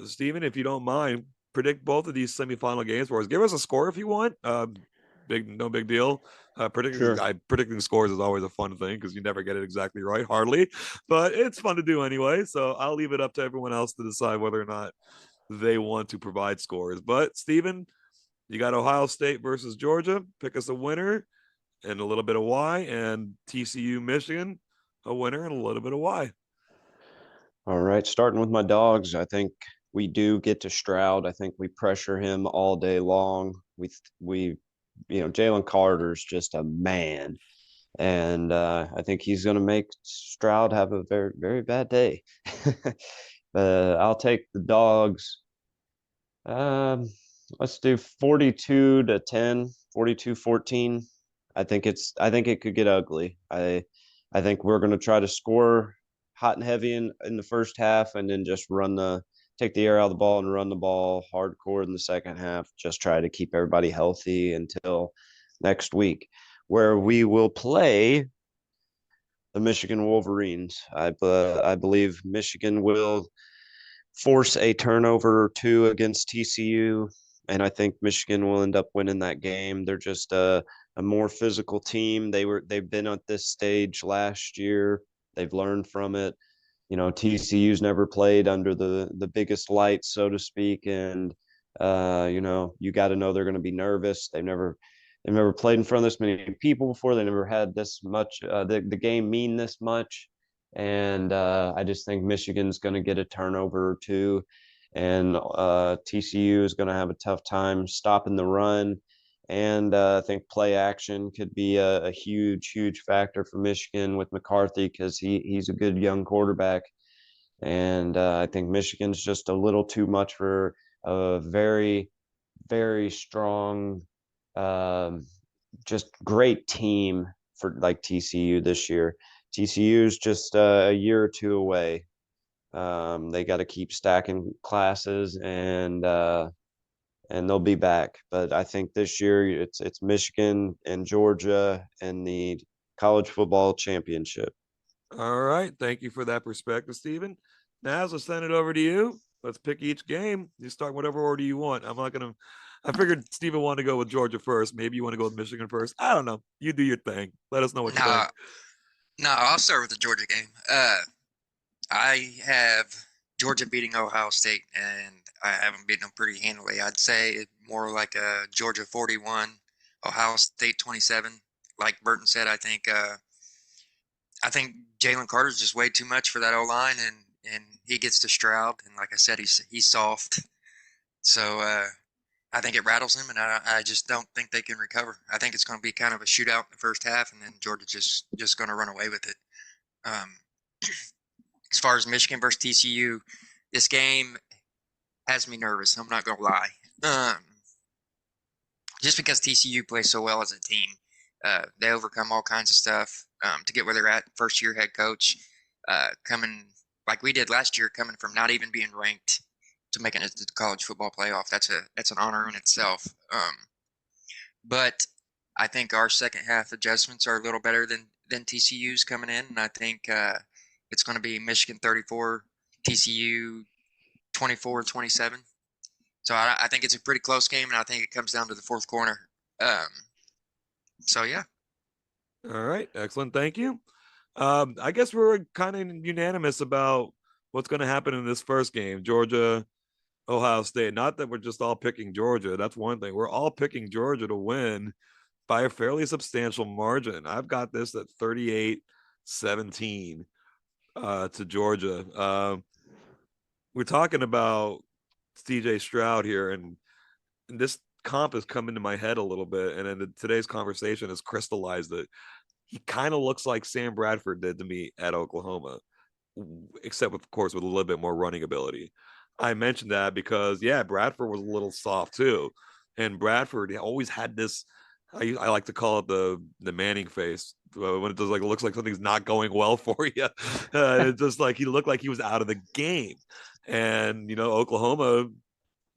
Stephen, if you don't mind, predict both of these semifinal games for us. Give us a score if you want. No big deal. Predicting scores is always a fun thing because you never get it exactly right, hardly, but it's fun to do anyway. So I'll leave it up to everyone else to decide whether or not they want to provide scores. But Stephen, you got Ohio State versus Georgia. Pick us a winner and a little bit of why, and TCU Michigan, a winner and a little bit of why. All right, starting with my dogs, I think we do get to Stroud. I think we pressure him all day long. We Jalen Carter's just a man, and I think he's going to make Stroud have a very, very bad day. I'll take the dogs. Let's do 42-10, 42-14. I think it could get ugly. I think we're going to try to score hot and heavy in the first half, and then just take the air out of the ball and run the ball hardcore in the second half. Just try to keep everybody healthy until next week, where we will play the Michigan Wolverines. I believe Michigan will force a turnover or 2 against TCU, and I think Michigan will end up winning that game. They're just a more physical team. They've been at this stage last year. They've learned from it. TCU's never played under the biggest lights, so to speak, and you got to know they're going to be nervous. They've never played in front of this many people before. They never had this much the game mean this much, and I just think Michigan's going to get a turnover or 2, and TCU is going to have a tough time stopping the run. And I think play action could be a huge, huge factor for Michigan with McCarthy, because he's a good young quarterback. And I think Michigan's just a little too much for a very, very strong, just great team for like TCU this year. TCU's just a year or 2 away. They got to keep stacking classes, and and they'll be back. But I think this year it's Michigan and Georgia in the college football championship. All right. Thank you for that perspective, Stephen. Naz, let's send it over to you. Let's pick each game. You start whatever order you want. I figured Stephen wanted to go with Georgia first. Maybe you want to go with Michigan first. I don't know. You do your thing. Let us know what you No, think. no, I'll start with the Georgia game. I have Georgia beating Ohio State, and I haven't beaten them pretty handily. I'd say more like a Georgia 41, Ohio State 27. Like Burton said, I think Jalen Carter's just way too much for that O line, and he gets to Stroud, and like I said, he's soft. So I think it rattles him, and I just don't think they can recover. I think it's going to be kind of a shootout in the first half, and then Georgia just going to run away with it. As far as Michigan versus TCU, this game has me nervous. I'm not going to lie. Just because TCU plays so well as a team, they overcome all kinds of stuff to get where they're at. First year head coach coming like we did last year, coming from not even being ranked to making it to the college football playoff. That's an honor in itself. But I think our second half adjustments are a little better than TCU's coming in, and I think it's going to be Michigan 34, TCU 24-27. So I think it's a pretty close game, and I think it comes down to the fourth quarter. So yeah. All right, excellent. Thank you. I guess we're kind of unanimous about what's going to happen in this first game, Georgia, Ohio State. Not that we're just all picking Georgia. That's one thing. We're all picking Georgia to win by a fairly substantial margin. I've got this at 38-17 to Georgia. We're talking about CJ Stroud here, and this comp has come into my head a little bit, and then today's conversation has crystallized it. He kind of looks like Sam Bradford did to me at Oklahoma, except of course with a little bit more running ability. I mentioned that because Bradford was a little soft too, and Bradford always had this. I like to call it the Manning face when it does it looks like something's not going well for you. It's just like he looked like he was out of the game, and Oklahoma,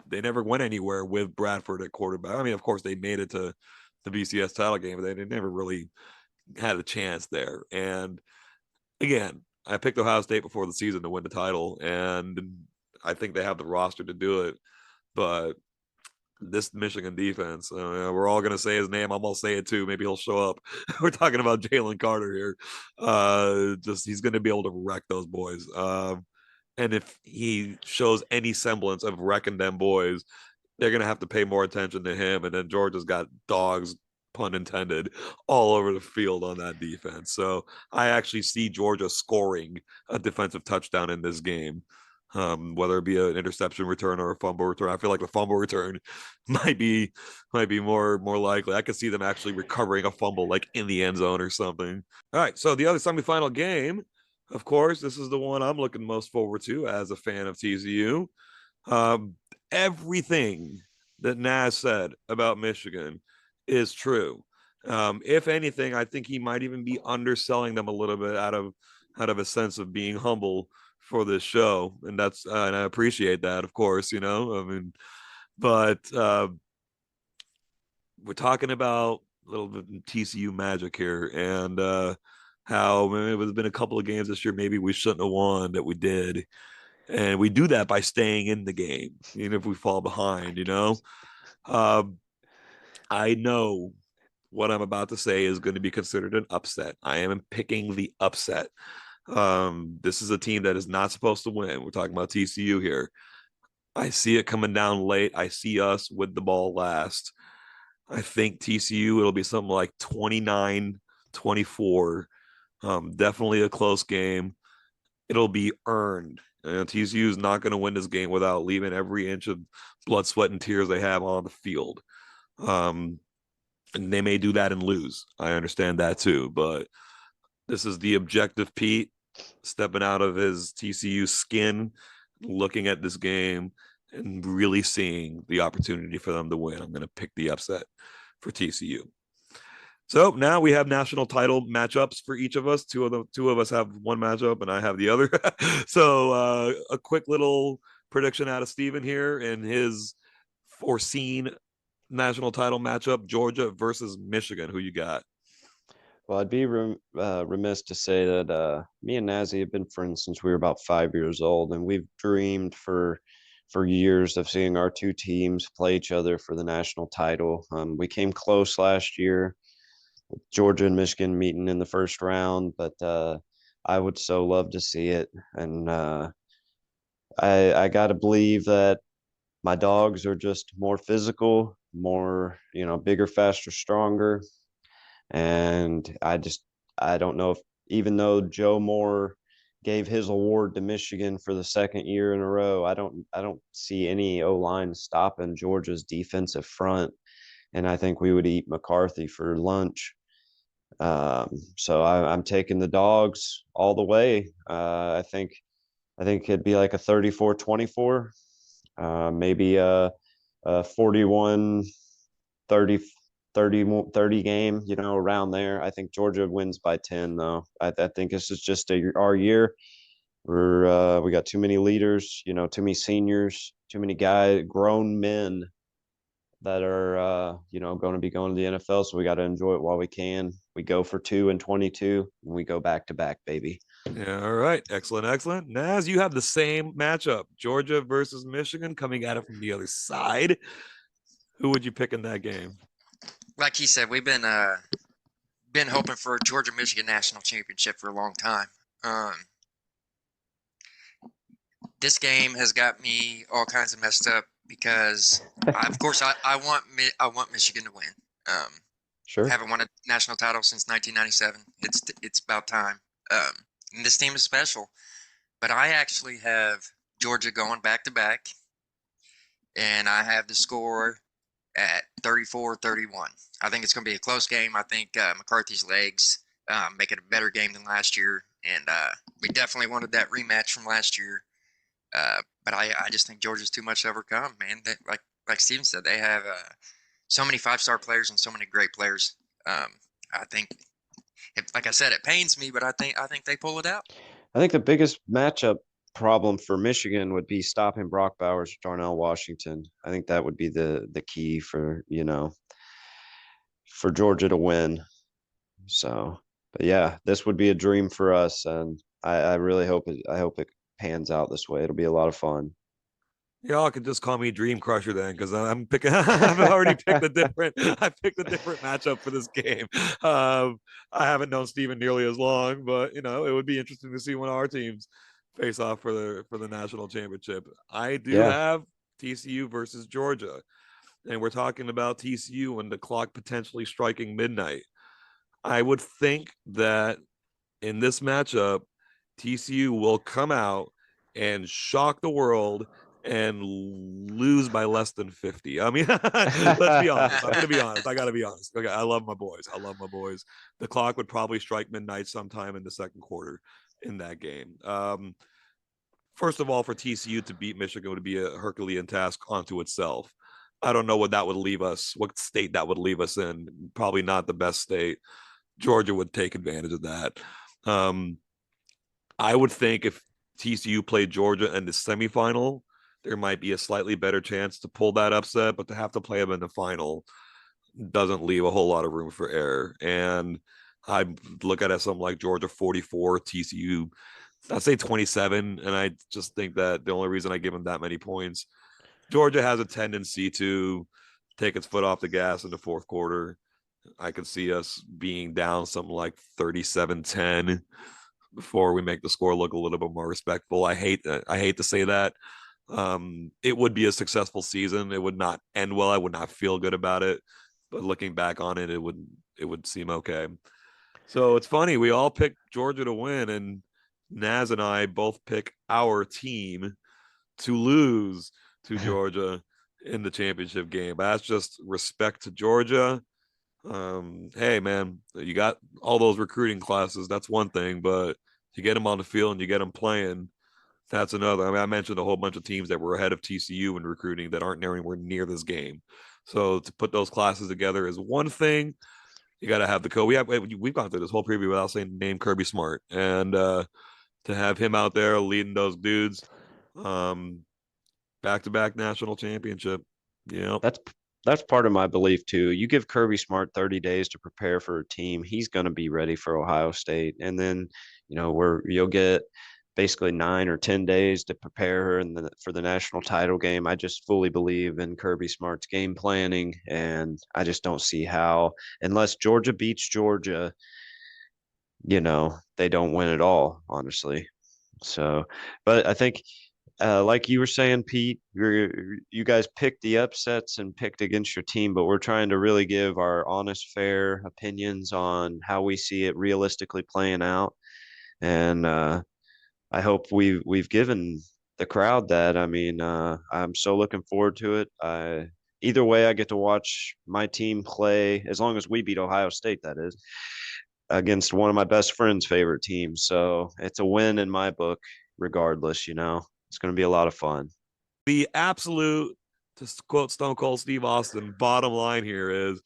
they never went anywhere with Bradford at quarterback. I mean, of course, they made it to the BCS title game, but they never really had a chance there. And again, I picked Ohio State before the season to win the title, and I think they have the roster to do it. But this Michigan defense, we're all going to say his name. I'm going to say it too. Maybe he'll show up. We're talking about Jalen Carter here. He's going to be able to wreck those boys. And if he shows any semblance of wrecking them boys, they're going to have to pay more attention to him. And then Georgia's got dogs, pun intended, all over the field on that defense. So I actually see Georgia scoring a defensive touchdown in this game, whether it be an interception return or a fumble return. I feel like the fumble return might be more likely. I could see them actually recovering a fumble like in the end zone or something. All right, so the other semifinal game, of course, this is the one I'm looking most forward to as a fan of TCU. Everything that Naz said about Michigan is true. If anything, I think he might even be underselling them a little bit out of a sense of being humble for this show, and I appreciate that, of course. But we're talking about a little bit of TCU magic here, and how it's been a couple of games this year maybe we shouldn't have won that we did, and we do that by staying in the game even if we fall behind. I know what I'm about to say is going to be considered an upset. I am picking the upset. This is a team that is not supposed to win. We're talking about TCU here. I see it coming down late. I see us with the ball last. I think TCU, it'll be something like 29-24. Definitely a close game. It'll be earned. TCU is not going to win this game without leaving every inch of blood, sweat, and tears they have on the field. And they may do that and lose. I understand that too. But this is the objective Pete stepping out of his TCU skin, looking at this game and really seeing the opportunity for them to win. I'm going to pick the upset for TCU. So now we have national title matchups for each of us. Two of us have one matchup and I have the other. So a quick little prediction out of Stephen here in his foreseen national title matchup, Georgia versus Michigan. Who you got? Well, I'd be remiss to say that me and Nazi have been friends since we were about 5 years old, and we've dreamed for years of seeing our two teams play each other for the national title. We came close last year, Georgia and Michigan meeting in the first round, but I would so love to see it. And I got to believe that my dogs are just more physical, more, bigger, faster, stronger. And I don't know if, even though Joe Moore gave his award to Michigan for the second year in a row, I don't see any O-line stopping Georgia's defensive front. And I think we would eat McCarthy for lunch. So I'm taking the dogs all the way. I think it'd be like a 34-24, maybe a 41 30 30 game, around there. I think Georgia wins by 10, though. I think this is just our year. We got too many leaders, too many seniors, too many grown men that are, going to be going to the NFL. So we got to enjoy it while we can. We go for 2-22, and we go back to back, baby. Yeah, all right. Excellent. Naz, you have the same matchup, Georgia versus Michigan, coming at it from the other side. Who would you pick in that game? Like he said, we've been hoping for a Georgia Michigan national championship for a long time. This game has got me all kinds of messed up because, of course, I want Michigan to win. Sure. Haven't won a national title since 1997. It's about time. And this team is special, but I actually have Georgia going back to back, and I have the score at 34-31. I think it's going to be a close game. I think McCarthy's legs make it a better game than last year, and we definitely wanted that rematch from last year. But I just think Georgia's too much to overcome, man. Like Stephen said, they have so many five-star players and so many great players. I think, like I said, it pains me, but I think they pull it out. I think the biggest matchup problem for Michigan would be stopping Brock Bowers, Darnell Washington. I think that would be the key for Georgia to win. So, but yeah, this would be a dream for us, and I really hope it pans out this way. It'll be a lot of fun. Y'all can just call me Dream Crusher then, because I'm picking. I've already picked a different. I picked a different matchup for this game. I haven't known Stephen nearly as long, but it would be interesting to see when our teams face off for the national championship. I do have TCU versus Georgia, and we're talking about TCU and the clock potentially striking midnight. I would think that in this matchup, TCU will come out and shock the world and lose by less than 50. I mean, let's be honest. I'm going to be honest. I got to be honest. Okay, I love my boys. The clock would probably strike midnight sometime in the second quarter in that game. First of all, for TCU to beat Michigan would be a Herculean task unto itself. I don't know what that would leave us, what state that would leave us in. Probably not the best state. Georgia would take advantage of that. I would think if TCU played Georgia in the semifinal, there might be a slightly better chance to pull that upset, but to have to play them in the final doesn't leave a whole lot of room for error. And I look at it something like Georgia 44, TCU, I'd say 27. And I just think that the only reason I give them that many points, Georgia has a tendency to take its foot off the gas in the fourth quarter. I could see us being down something like 37-10 before we make the score look a little bit more respectful. I hate to say that. It would be a successful season. It would not end well. I would not feel good about it. But looking back on it, it would seem okay. So it's funny. We all picked Georgia to win, and Naz and I both pick our team to lose to Georgia in the championship game. That's just respect to Georgia. Hey man, you got all those recruiting classes. That's one thing, but you get them on the field and you get them playing. That's another. I mean, I mentioned a whole bunch of teams that were ahead of TCU in recruiting that aren't anywhere near this game. So to put those classes together is one thing. You got to have the coach. We've gone through this whole preview without saying the name Kirby Smart, and to have him out there leading those dudes, back-to-back national championship. Yeah. That's part of my belief too. You give Kirby Smart 30 days to prepare for a team, he's going to be ready for Ohio State. And then, where you'll get basically 9 or 10 days to prepare for the national title game. I just fully believe in Kirby Smart's game planning, and I just don't see how, unless Georgia beats Georgia, they don't win at all, honestly. So, but I think like you were saying, Pete, you guys picked the upsets and picked against your team, but we're trying to really give our honest, fair opinions on how we see it realistically playing out. And I hope we've given the crowd that. I mean, I'm so looking forward to it. Either way, I get to watch my team play, as long as we beat Ohio State, that is, against one of my best friend's favorite teams. So it's a win in my book, regardless. It's going to be a lot of fun. The absolute, to quote Stone Cold Steve Austin, bottom line here is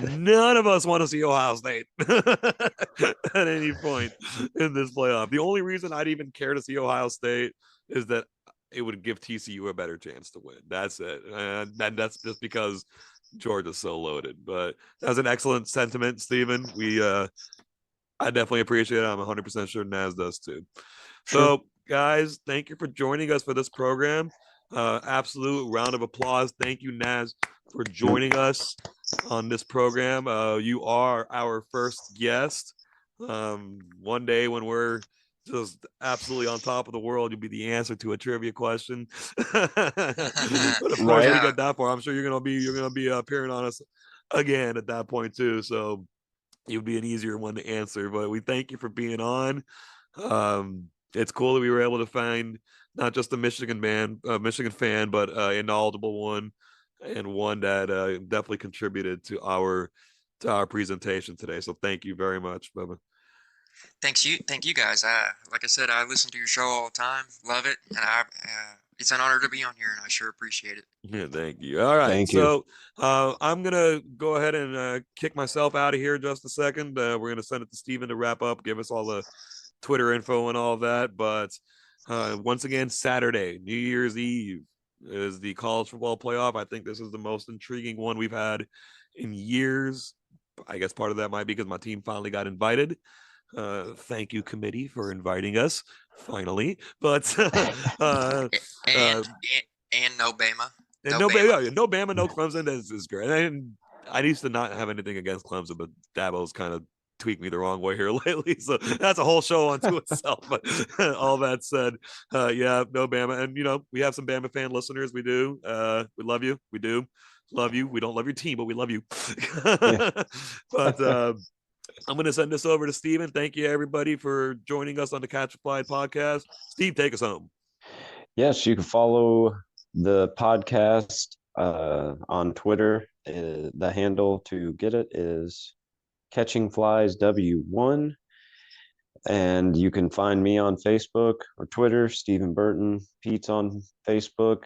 none of us want to see Ohio State at any point in this playoff. The only reason I'd even care to see Ohio State is that it would give TCU a better chance to win. That's it. And that's just because Georgia's so loaded. But that's an excellent sentiment, Stephen. I definitely appreciate it. I'm 100% sure Naz does too. Sure. So, guys, thank you for joining us for this program. Absolute round of applause. Thank you, Naz, for joining us on this program. You are our first guest. One day when we're just absolutely on top of the world, you'll be the answer to a trivia question. But of course, Right. we get that far. I'm sure you're gonna be appearing on us again at that point too. So you'll be an easier one to answer. But we thank you for being on. It's cool that we were able to find not just a Michigan fan, but a knowledgeable one, and one that definitely contributed to our presentation today. So thank you very much, Bubba. Thank you guys. Like I said, I listen to your show all the time, love it, and it's an honor to be on here, and I sure appreciate it. Yeah, thank you. All right, Thank you. so I'm gonna go ahead and kick myself out of here just a second. We're gonna send it to Stephen to wrap up, give us all the Twitter info and all that. But once again, Saturday, New Year's Eve, is the college football playoff. I think this is the most intriguing one we've had in years. I guess part of that might be because my team finally got invited. Thank you, committee, for inviting us finally. But And no Bama. and No Bama. no Bama, no Clemson is great. And I used to not have anything against Clemson, but Dabo's kind of tweaked me the wrong way here lately. So that's a whole show unto itself. But all that said, yeah, no Bama. And, we have some Bama fan listeners. We do. We love you. We do love you. We don't love your team, but we love you. But I'm going to send this over to Stephen. Thank you, everybody, for joining us on the Catch Applied podcast. Steve, take us home. Yes, you can follow the podcast on Twitter. The handle to get it is Catching Flies W1. And you can find me on Facebook or Twitter, Stephen Burton. Pete's on Facebook.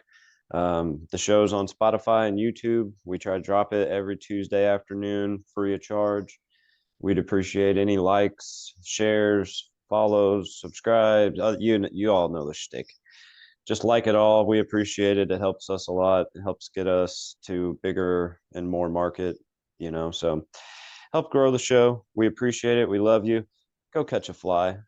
The show's on Spotify and YouTube. We try to drop it every Tuesday afternoon, free of charge. We'd appreciate any likes, shares, follows, subscribes. You all know the shtick. Just like it all. We appreciate it. It helps us a lot. It helps get us to bigger and more market, so help grow the show. We appreciate it. We love you. Go catch a fly.